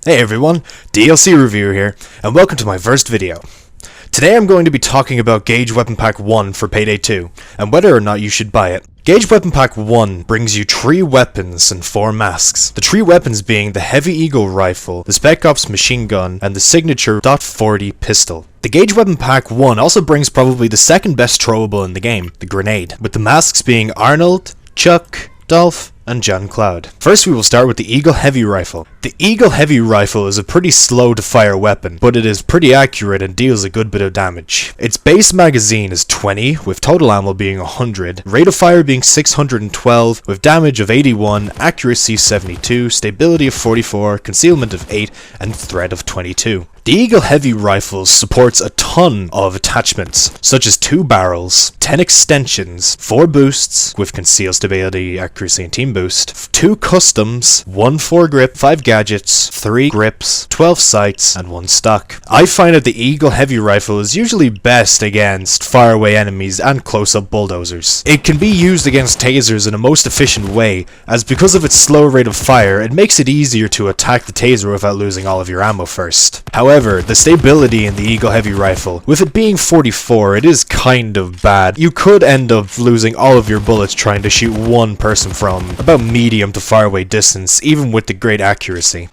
Hey everyone, DLCREVIEWER here, and welcome to my first video. Today I'm going to be talking about Gage Weapon Pack 1 for Payday 2, and whether or not you should buy it. Gage Weapon Pack 1 brings you 3 weapons and 4 masks. The 3 weapons being the Heavy Eagle Rifle, the Spec Ops Submachine Gun, and the signature .40 pistol. The Gage Weapon Pack 1 also brings probably the second best throwable in the game, the grenade, with the masks being Arnold, Chuck, Dolph, and John Cloud. First we will start with the Eagle Heavy Rifle. The Eagle Heavy Rifle is a pretty slow to fire weapon, but it is pretty accurate and deals a good bit of damage. Its base magazine is 20, with total ammo being 100, rate of fire being 612, with damage of 81, accuracy 72, stability of 44, concealment of 8, and threat of 22. The Eagle Heavy Rifle supports a ton of attachments, such as 2 barrels, 10 extensions, 4 boosts, with conceal, stability, accuracy, and team boost, 2 customs, 1 foregrip, 5 gadgets, 3 grips, 12 sights, and 1 stock. I find that the Eagle Heavy Rifle is usually best against faraway enemies and close-up bulldozers. It can be used against tasers in a most efficient way, as because of its slow rate of fire, it makes it easier to attack the taser without losing all of your ammo first. However, the stability in the Eagle Heavy Rifle, with it being 44, it is kind of bad. You could end up losing all of your bullets trying to shoot one person from about medium to far away distance, even with the great accuracy.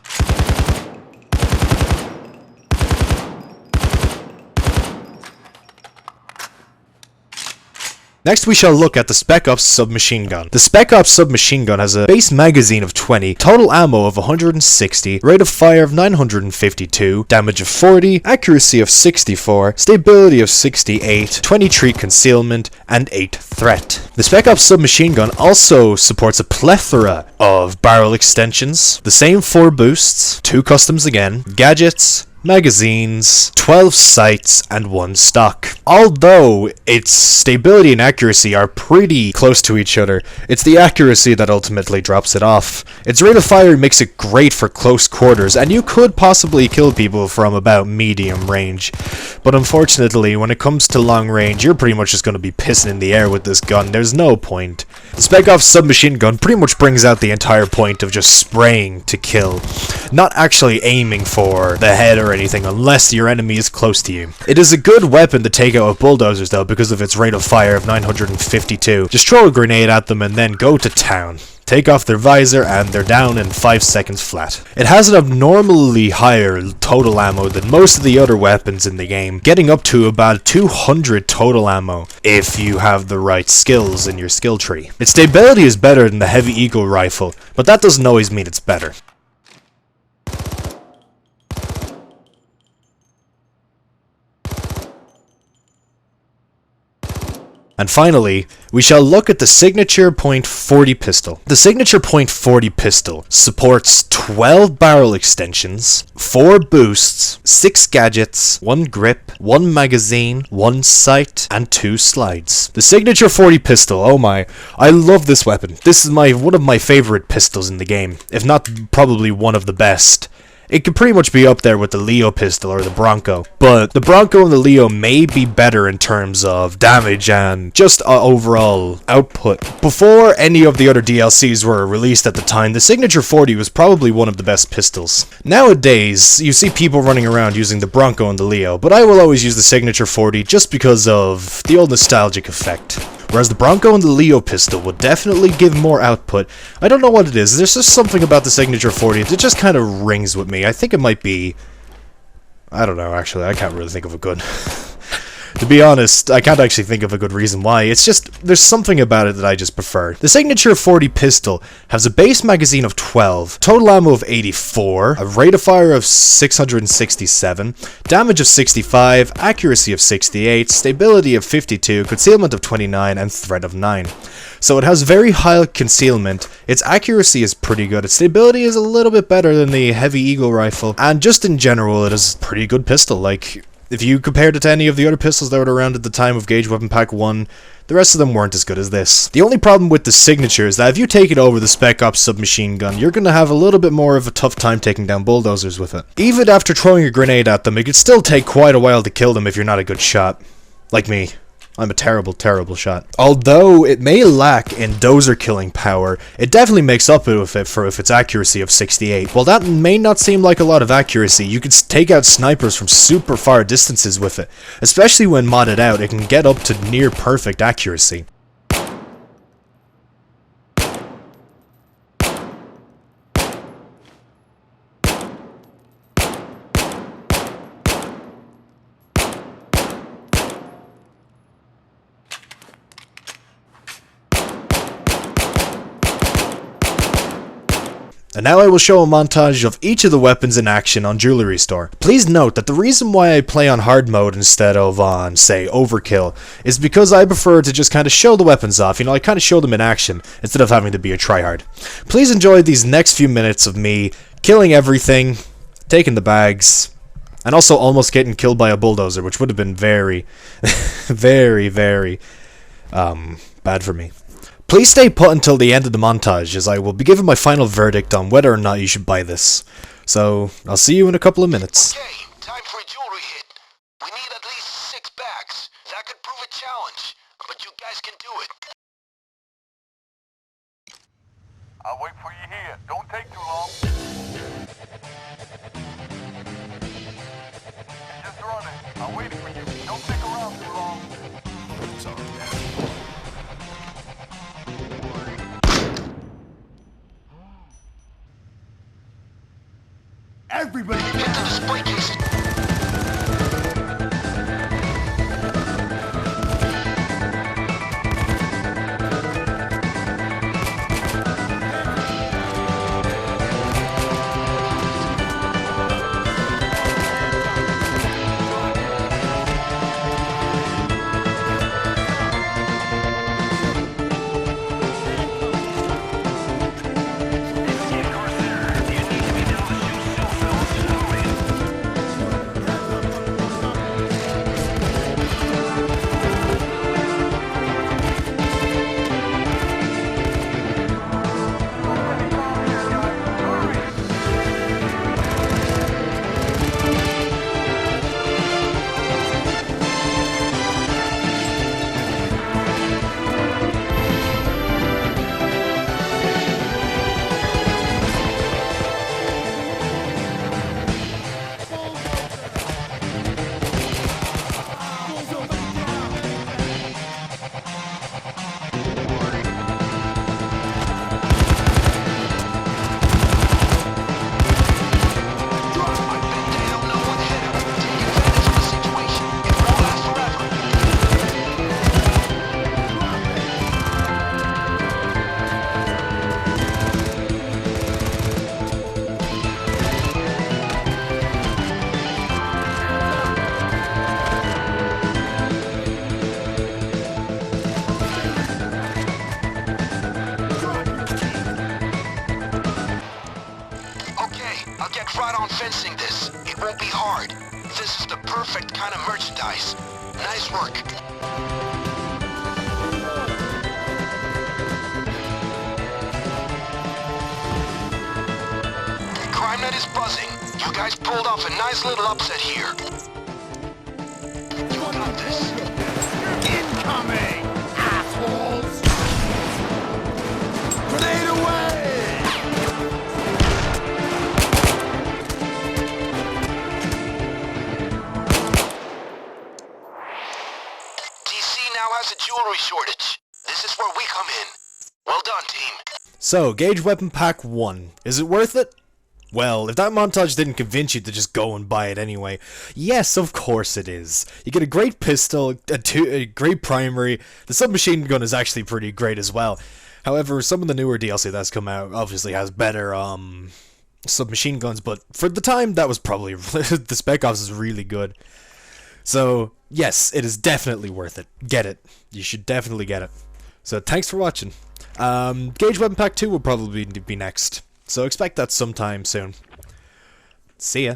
Next we shall look at the Spec Ops Submachine Gun. The Spec Ops Submachine Gun has a base magazine of 20, total ammo of 160, rate of fire of 952, damage of 40, accuracy of 64, stability of 68, 23 concealment, and 8 threat. The Spec Ops Submachine Gun also supports a plethora of barrel extensions, the same 4 boosts, 2 customs again, gadgets, magazines, 12 sights, and 1 stock. Although its stability and accuracy are pretty close to each other, it's the accuracy that ultimately drops it off. Its rate of fire makes it great for close quarters, and you could possibly kill people from about medium range. But unfortunately, when it comes to long range, you're pretty much just going to be pissing in the air with this gun. There's no point. The Spec Ops Submachine Gun pretty much brings out the entire point of just spraying to kill, not actually aiming for the head or anything unless your enemy is close to you. It is a good weapon to take out with bulldozers though because of its rate of fire of 952. Just throw a grenade at them and then go to town. Take off their visor and they're down in 5 seconds flat. It has an abnormally higher total ammo than most of the other weapons in the game, getting up to about 200 total ammo if you have the right skills in your skill tree. Its stability is better than the Heavy Eagle Rifle, but that doesn't always mean it's better. And finally, we shall look at the signature .40 pistol. The signature .40 pistol supports 12 barrel extensions, 4 boosts, 6 gadgets, 1 grip, 1 magazine, 1 sight, and 2 slides. The signature .40 pistol, oh my, I love this weapon. This is one of my favorite pistols in the game, if not probably one of the best. It could pretty much be up there with the Leo pistol or the Bronco, but the Bronco and the Leo may be better in terms of damage and just overall output. Before any of the other DLCs were released at the time, the Signature 40 was probably one of the best pistols. Nowadays, you see people running around using the Bronco and the Leo, but I will always use the Signature 40 just because of the old nostalgic effect. Whereas the Bronco and the Leo pistol would definitely give more output. I don't know what it is. There's just something about the Signature 40 that just kind of rings with me. I think it might be... I don't know, actually. I can't really think of a good... To be honest, I can't actually think of a good reason why. It's just, there's something about it that I just prefer. The Signature 40 pistol has a base magazine of 12, total ammo of 84, a rate of fire of 667, damage of 65, accuracy of 68, stability of 52, concealment of 29, and threat of 9. So it has very high concealment, its accuracy is pretty good, its stability is a little bit better than the Heavy Eagle Rifle, and just in general it is a pretty good pistol. Like, if you compared it to any of the other pistols that were around at the time of Gage Weapon Pack 1, the rest of them weren't as good as this. The only problem with the signature is that if you take it over the Spec Ops Submachine Gun, you're going to have a little bit more of a tough time taking down bulldozers with it. Even after throwing a grenade at them, it could still take quite a while to kill them if you're not a good shot. Like me. I'm a terrible, terrible shot. Although it may lack in dozer killing power, it definitely makes up with it for its accuracy of 68. While that may not seem like a lot of accuracy, you can take out snipers from super far distances with it. Especially when modded out, it can get up to near perfect accuracy. And now I will show a montage of each of the weapons in action on Jewelry Store. Please note that the reason why I play on hard mode instead of on, say, overkill, is because I prefer to just kind of show the weapons off, you know, I kind of show them in action, instead of having to be a tryhard. Please enjoy these next few minutes of me killing everything, taking the bags, and also almost getting killed by a bulldozer, which would have been very, very, very, bad for me. Please stay put until the end of the montage, as I will be giving my final verdict on whether or not you should buy this. So, I'll see you in a couple of minutes. Okay, time for a jewelry hit. We need at least 6 bags. That could prove a challenge, but you guys can do it. I'll wait for you here. Don't take too long. You're just running. I'm waiting for you. Don't stick around too long. Sorry, man. Everybody get to the display case. Right on fencing this. It won't be hard. This is the perfect kind of merchandise. Nice work. CrimeNet is buzzing. You guys pulled off a nice little upset here. You got this. Incoming, assholes! Grenade away! Has a jewelry shortage. This is where we come in. Well done, team. So, Gage Weapon Pack 1. Is it worth it? Well, if that montage didn't convince you to just go and buy it anyway, yes, of course it is. You get a great pistol, a great primary, the submachine gun is actually pretty great as well. However, some of the newer DLC that's come out obviously has better, submachine guns, but for the time, that was probably, the Spec Ops is really good. So, yes, it is definitely worth it. Get it. You should definitely get it. So, thanks for watching. Gage Weapon Pack 2 will probably be next. So, expect that sometime soon. See ya.